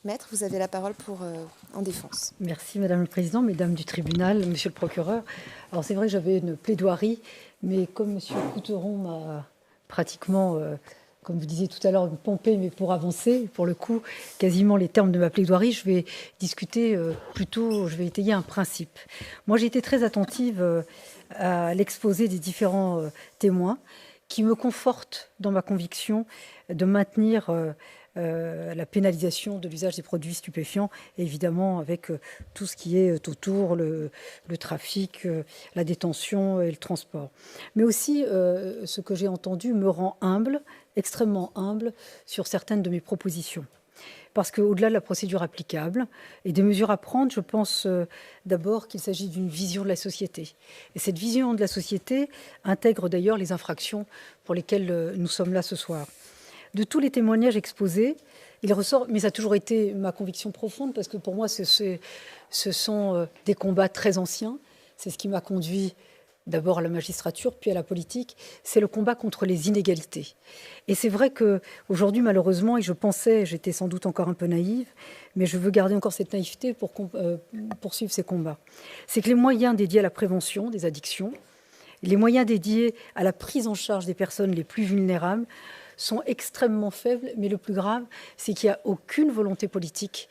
Maître, vous avez la parole pour en défense. Merci Madame le Président, Mesdames du tribunal, Monsieur le procureur. Alors c'est vrai que j'avais une plaidoirie, mais comme Monsieur Couteron m'a pratiquement, comme vous disiez tout à l'heure, pompé, mais pour avancer, pour le coup, quasiment les termes de ma plaidoirie, je vais discuter plutôt, je vais étayer un principe. Moi j'ai été très attentive à l'exposé des différents témoins qui me confortent dans ma conviction de maintenir la pénalisation de l'usage des produits stupéfiants, évidemment avec tout ce qui est autour, le trafic, la détention et le transport. Mais aussi, ce que j'ai entendu me rend humble, extrêmement humble, sur certaines de mes propositions. Parce qu'au-delà de la procédure applicable et des mesures à prendre, je pense d'abord qu'il s'agit d'une vision de la société. Et cette vision de la société intègre d'ailleurs les infractions pour lesquelles nous sommes là ce soir. De tous les témoignages exposés, il ressort, mais ça a toujours été ma conviction profonde, parce que pour moi, ce sont des combats très anciens. C'est ce qui m'a conduit d'abord à la magistrature, puis à la politique. C'est le combat contre les inégalités. Et c'est vrai qu'aujourd'hui, malheureusement, et je pensais, j'étais sans doute encore un peu naïve, mais je veux garder encore cette naïveté pour poursuivre ces combats. C'est que les moyens dédiés à la prévention des addictions, les moyens dédiés à la prise en charge des personnes les plus vulnérables, sont extrêmement faibles, mais le plus grave, c'est qu'il n'y a aucune volonté politique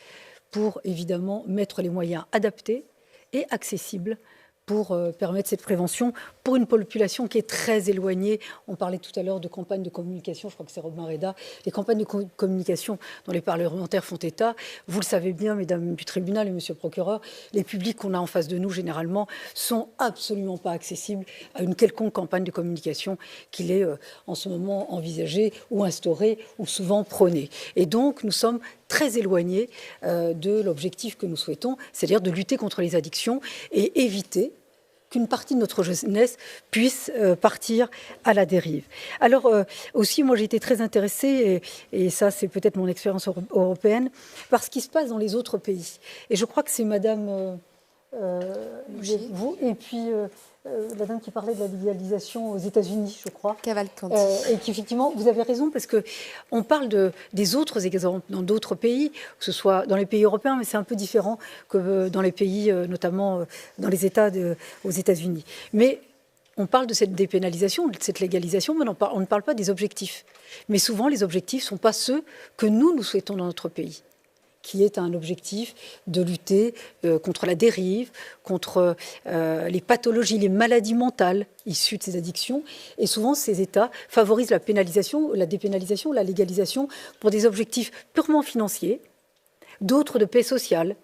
pour, évidemment, mettre les moyens adaptés et accessibles pour permettre cette prévention pour une population qui est très éloignée. On parlait tout à l'heure de campagnes de communication, je crois que c'est Robin Reda, les campagnes de communication dont les parlementaires font état. Vous le savez bien, mesdames du tribunal et monsieur le procureur, les publics qu'on a en face de nous, généralement, sont absolument pas accessibles à une quelconque campagne de communication qu'il est en ce moment envisagée ou instaurée ou souvent prônée. Et donc, nous sommes très éloignés de l'objectif que nous souhaitons, c'est-à-dire de lutter contre les addictions et éviter qu'une partie de notre jeunesse puisse partir à la dérive. Alors aussi, moi j'ai été très intéressée, et ça c'est peut-être mon expérience européenne, par ce qui se passe dans les autres pays. Et je crois que c'est Madame vous, et puis la dame qui parlait de la légalisation aux États-Unis, je crois. Cavalcanti. Et qu'effectivement, vous avez raison, parce qu'on parle des autres exemples dans d'autres pays, que ce soit dans les pays européens, mais c'est un peu différent que dans les pays, notamment dans les États aux États-Unis. Mais on parle de cette dépénalisation, de cette légalisation, mais on ne parle pas des objectifs. Mais souvent, les objectifs ne sont pas ceux que nous souhaitons dans notre pays, qui est un objectif de lutter contre la dérive, contre les pathologies, les maladies mentales issues de ces addictions. Et souvent, ces États favorisent la pénalisation, la dépénalisation, la légalisation pour des objectifs purement financiers, d'autres de paix sociale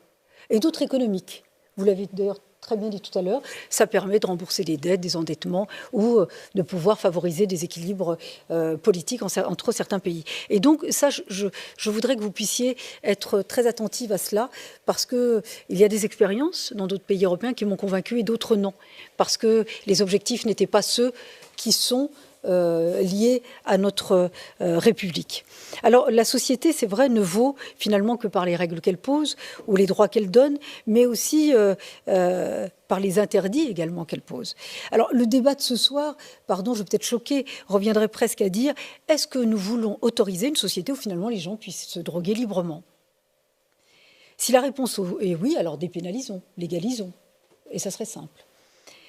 et d'autres économiques. Vous l'avez d'ailleurs très bien dit tout à l'heure, ça permet de rembourser des dettes, des endettements ou de pouvoir favoriser des équilibres politiques entre certains pays. Et donc ça, je voudrais que vous puissiez être très attentive à cela, parce qu'il y a des expériences dans d'autres pays européens qui m'ont convaincue et d'autres non, parce que les objectifs n'étaient pas ceux qui sont liés à notre République. Alors la société, c'est vrai, ne vaut finalement que par les règles qu'elle pose ou les droits qu'elle donne, mais aussi par les interdits également qu'elle pose. Alors le débat de ce soir, pardon, je vais peut-être choquer, reviendrait presque à dire, est-ce que nous voulons autoriser une société où finalement les gens puissent se droguer librement? Si la réponse est oui, alors dépénalisons, légalisons, et ça serait simple.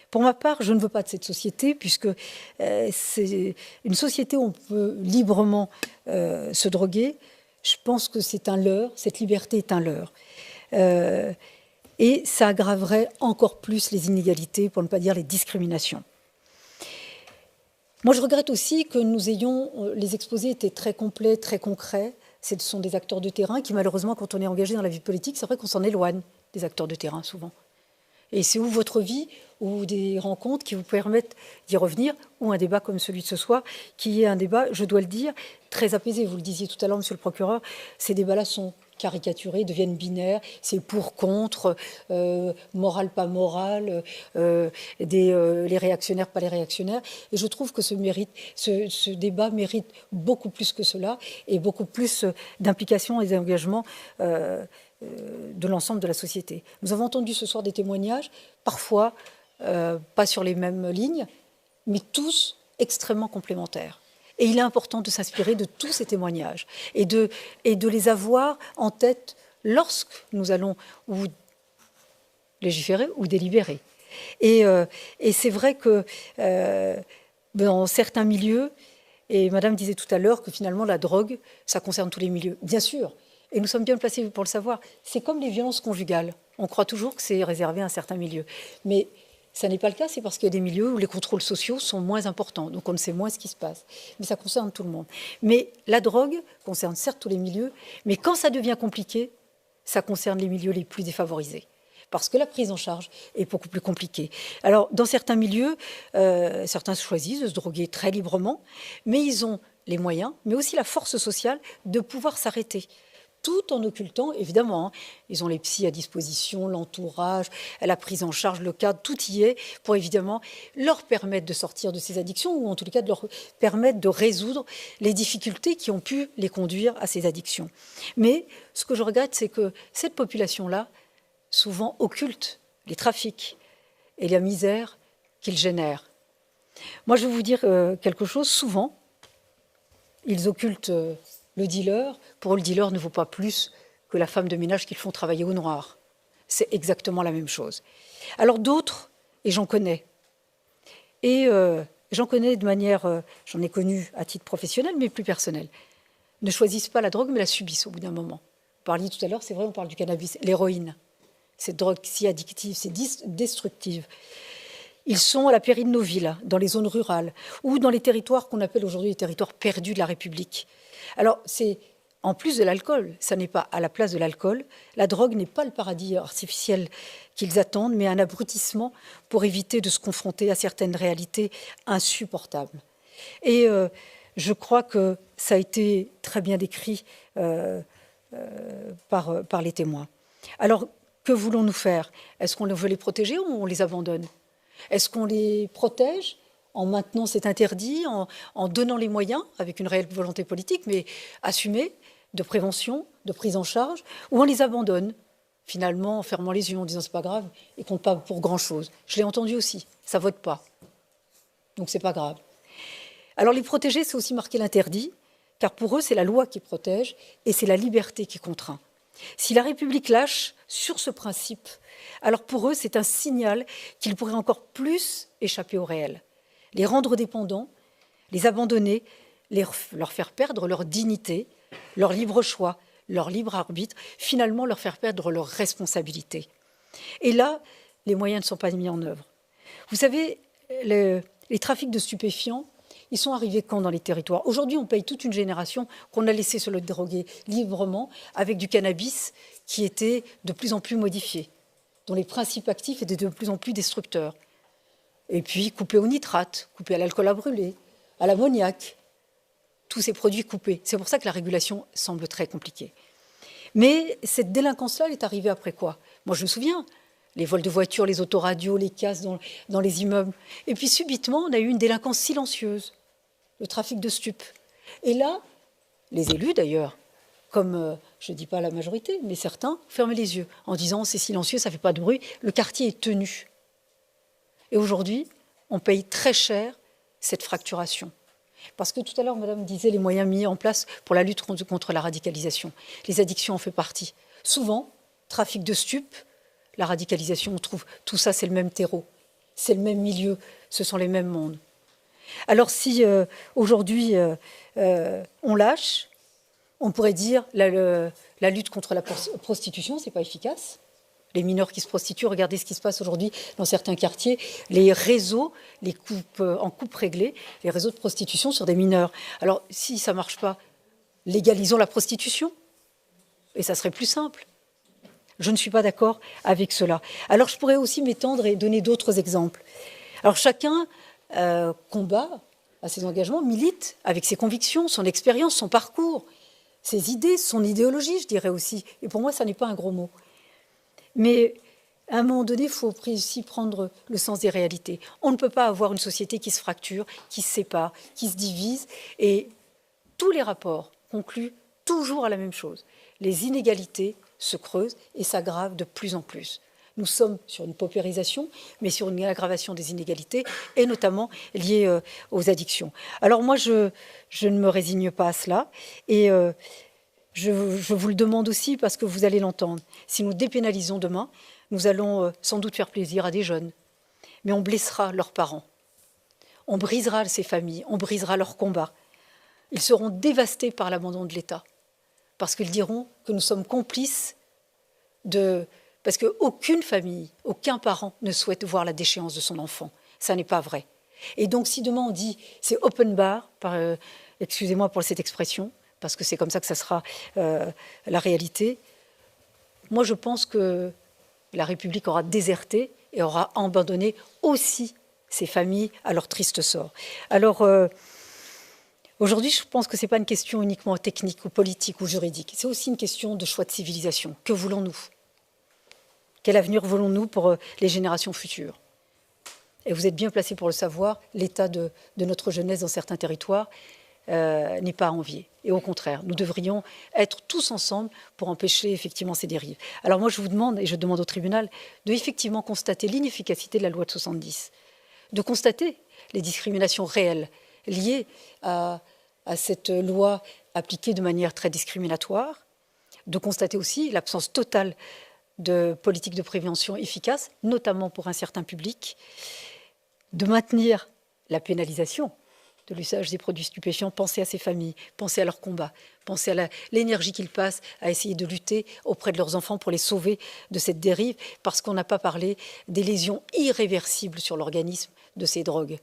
Pour ma part, je ne veux pas de cette société, puisque c'est une société où on peut librement se droguer. Je pense que c'est un leurre, cette liberté est un leurre. Et ça aggraverait encore plus les inégalités, pour ne pas dire les discriminations. Moi, je regrette aussi que nous ayons... Les exposés étaient très complets, très concrets. Ce sont des acteurs de terrain qui, malheureusement, quand on est engagé dans la vie politique, c'est vrai qu'on s'en éloigne des acteurs de terrain, souvent. Et c'est où votre vie, ou des rencontres qui vous permettent d'y revenir, ou un débat comme celui de ce soir, qui est un débat, je dois le dire, très apaisé. Vous le disiez tout à l'heure, monsieur le procureur, ces débats-là sont caricaturés, deviennent binaires, c'est pour, contre, moral, pas moral, les réactionnaires, pas les réactionnaires. Et je trouve que ce débat mérite beaucoup plus que cela, et beaucoup plus d'implication et d'engagement de l'ensemble de la société. Nous avons entendu ce soir des témoignages, parfois pas sur les mêmes lignes, mais tous extrêmement complémentaires. Et il est important de s'inspirer de tous ces témoignages et de les avoir en tête lorsque nous allons ou légiférer ou délibérer. Et c'est vrai que dans certains milieux, et Madame disait tout à l'heure que finalement la drogue, ça concerne tous les milieux. Bien sûr, et nous sommes bien placés pour le savoir. C'est comme les violences conjugales. On croit toujours que c'est réservé à un certain milieu. Mais ça n'est pas le cas, c'est parce qu'il y a des milieux où les contrôles sociaux sont moins importants. Donc on ne sait moins ce qui se passe. Mais ça concerne tout le monde. Mais la drogue concerne certes tous les milieux, mais quand ça devient compliqué, ça concerne les milieux les plus défavorisés. Parce que la prise en charge est beaucoup plus compliquée. Alors, dans certains milieux, certains choisissent de se droguer très librement, mais ils ont les moyens, mais aussi la force sociale de pouvoir s'arrêter, tout en occultant, évidemment, hein, ils ont les psys à disposition, l'entourage, la prise en charge, le cadre, tout y est, pour évidemment leur permettre de sortir de ces addictions, ou en tout cas de leur permettre de résoudre les difficultés qui ont pu les conduire à ces addictions. Mais ce que je regrette, c'est que cette population-là, souvent occultent les trafics et la misère qu'ils génèrent. Moi, je vais vous dire quelque chose. Souvent, ils occultent le dealer. Pour eux, le dealer ne vaut pas plus que la femme de ménage qu'ils font travailler au noir. C'est exactement la même chose. Alors d'autres, et j'en connais, j'en connais de manière, j'en ai connu à titre professionnel, mais plus personnel, ne choisissent pas la drogue, mais la subissent au bout d'un moment. Vous parliez tout à l'heure, c'est vrai, on parle du cannabis, l'héroïne. Cette drogue si addictive, c'est destructive. Ils sont à la périphérie de nos villes, dans les zones rurales, ou dans les territoires qu'on appelle aujourd'hui les territoires perdus de la République. Alors, c'est en plus de l'alcool, ça n'est pas à la place de l'alcool. La drogue n'est pas le paradis artificiel qu'ils attendent, mais un abrutissement pour éviter de se confronter à certaines réalités insupportables. Et je crois que ça a été très bien décrit par les témoins. Alors, que voulons-nous faire? Est-ce qu'on veut les protéger ou on les abandonne? Est-ce qu'on les protège en maintenant cet interdit, en donnant les moyens, avec une réelle volonté politique, mais assumée, de prévention, de prise en charge, ou on les abandonne, finalement, en fermant les yeux, en disant c'est pas grave, et compte pas pour grand-chose. Je l'ai entendu aussi, ça vote pas. Donc c'est pas grave. Alors les protéger, c'est aussi marquer l'interdit, car pour eux, c'est la loi qui protège, et c'est la liberté qui contraint. Si la République lâche sur ce principe, alors pour eux, c'est un signal qu'ils pourraient encore plus échapper au réel. Les rendre dépendants, les abandonner, leur faire perdre leur dignité, leur libre choix, leur libre arbitre, finalement leur faire perdre leur responsabilité. Et là, les moyens ne sont pas mis en œuvre. Vous savez, les trafics de stupéfiants, ils sont arrivés quand dans les territoires? Aujourd'hui, on paye toute une génération qu'on a laissé se le droguer librement avec du cannabis qui était de plus en plus modifié, dont les principes actifs étaient de plus en plus destructeurs. Et puis coupé au nitrate, coupé à l'alcool à brûler, à l'ammoniac, tous ces produits coupés. C'est pour ça que la régulation semble très compliquée. Mais cette délinquance-là, elle est arrivée après quoi? Moi, je me souviens, les vols de voitures, les autoradios, les casses dans les immeubles. Et puis subitement, on a eu une délinquance silencieuse, le trafic de stupes. Et là, les élus d'ailleurs, comme je ne dis pas la majorité, mais certains, ferment les yeux en disant c'est silencieux, ça ne fait pas de bruit, le quartier est tenu. Et aujourd'hui, on paye très cher cette fracturation. Parce que tout à l'heure, madame disait les moyens mis en place pour la lutte contre la radicalisation. Les addictions en font partie. Souvent, trafic de stupes, la radicalisation, on trouve tout ça, c'est le même terreau, c'est le même milieu, ce sont les mêmes mondes. Alors si aujourd'hui on lâche, on pourrait dire la lutte contre la prostitution, c'est pas efficace. Les mineurs qui se prostituent, regardez ce qui se passe aujourd'hui dans certains quartiers, les réseaux, les coupes en coupe réglée, les réseaux de prostitution sur des mineurs. Alors si ça marche pas, légalisons la prostitution et ça serait plus simple. Je ne suis pas d'accord avec cela. Alors je pourrais aussi m'étendre et donner d'autres exemples. Alors chacun combat à ses engagements, milite avec ses convictions, son expérience, son parcours, ses idées, son idéologie, je dirais aussi. Et pour moi, ça n'est pas un gros mot. Mais à un moment donné, il faut aussi prendre le sens des réalités. On ne peut pas avoir une société qui se fracture, qui se sépare, qui se divise. Et tous les rapports concluent toujours à la même chose. Les inégalités se creusent et s'aggravent de plus en plus. Nous sommes sur une paupérisation, mais sur une aggravation des inégalités, et notamment liées aux addictions. Alors moi, je ne me résigne pas à cela. Et Je vous le demande aussi parce que vous allez l'entendre. Si nous dépénalisons demain, nous allons sans doute faire plaisir à des jeunes, mais on blessera leurs parents. On brisera ces familles, on brisera leurs combats. Ils seront dévastés par l'abandon de l'État, parce qu'ils diront que nous sommes complices de... Parce qu'aucune famille, aucun parent ne souhaite voir la déchéance de son enfant. Ça n'est pas vrai. Et donc si demain on dit c'est open bar, excusez-moi pour cette expression, parce que c'est comme ça que ça sera la réalité, moi je pense que la République aura déserté et aura abandonné aussi ces familles à leur triste sort. Alors, aujourd'hui, je pense que ce n'est pas une question uniquement technique ou politique ou juridique. C'est aussi une question de choix de civilisation. Que voulons-nous? Quel avenir voulons-nous pour les générations futures? Et vous êtes bien placé pour le savoir, l'état de notre jeunesse dans certains territoires n'est pas à envier. Et au contraire, nous devrions être tous ensemble pour empêcher effectivement ces dérives. Alors moi, je vous demande, et je demande au tribunal, de effectivement constater l'inefficacité de la loi de 70, de constater les discriminations réelles liées à cette loi appliquée de manière très discriminatoire, de constater aussi l'absence totale de politique de prévention efficace, notamment pour un certain public, de maintenir la pénalisation de l'usage des produits stupéfiants, penser à ces familles, penser à leur combat, penser à l'énergie qu'ils passent à essayer de lutter auprès de leurs enfants pour les sauver de cette dérive, parce qu'on n'a pas parlé des lésions irréversibles sur l'organisme de ces drogues.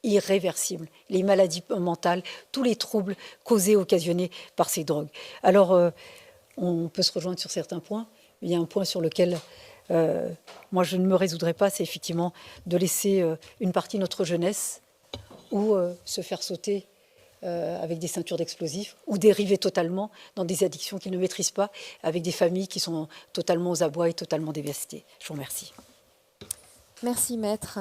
Irréversibles, les maladies mentales, tous les troubles causés, occasionnés par ces drogues. Alors, on peut se rejoindre sur certains points, mais il y a un point sur lequel moi je ne me résoudrai pas, c'est effectivement de laisser une partie de notre jeunesse ou se faire sauter avec des ceintures d'explosifs, ou dériver totalement dans des addictions qu'ils ne maîtrisent pas, avec des familles qui sont totalement aux abois et totalement dévastées. Je vous remercie. Merci, maître.